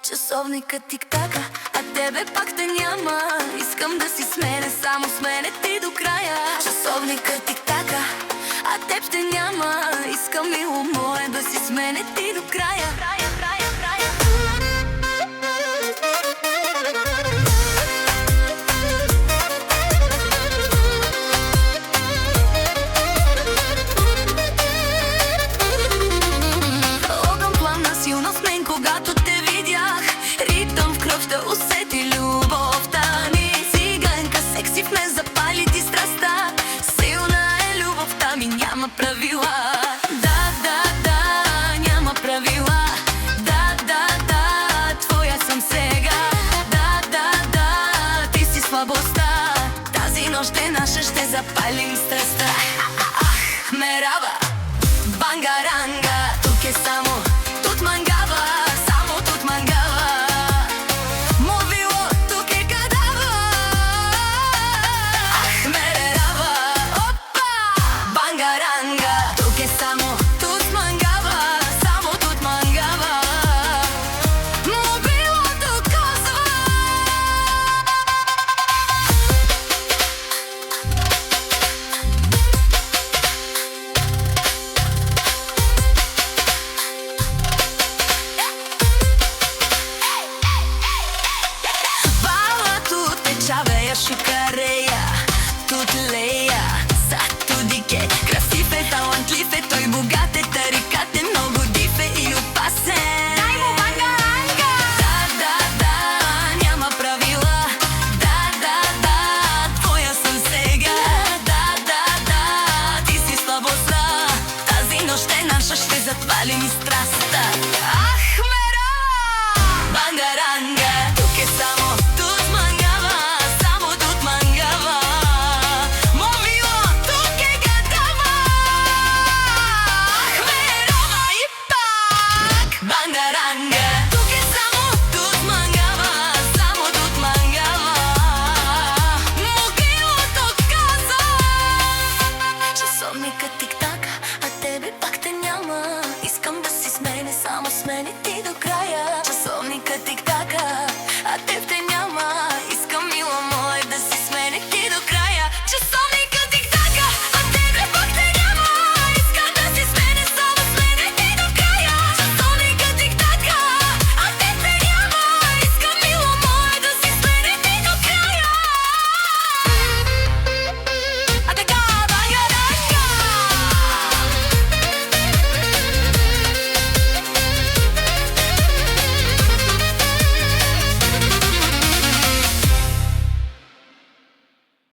Часовника тик-така, а тебе пак те няма. Искам да си с мене, само с мене ти до края. Часовника тик-така, а теб ще няма. Искам, мило мое, да си с мене ти до края. Огън пламна силно в мен, когато те видях. Ритъм в кръвта усети любовта ми. Циганка секси в мен, запали ти страстта. Силна е любовта ми, няма правила. Да, няма правила. Да, твоя съм сега. Да, ти си слабостта. Тази нощ е наша, ще запалим страстта. Мераба, бангаранга, тук е само тут мангава, само тут мангава. Мовило, тук е кадава. Мераба, опа, бангаранга, тук е само тут мангава, само тут мангава. Мовилото казва. Шикарея, тут лея, зато дике. Красив е, талантлив е, той богат е, тарикат е, много див е и опасен. Дай му бангаранга! Да, няма правила. Да, твоя съм сега. Да, ти си слабостта. Тази нощ е наша, ще запалим и страстта. Мераба! Бангаранга, тук е само тут мангава. Bangaranga.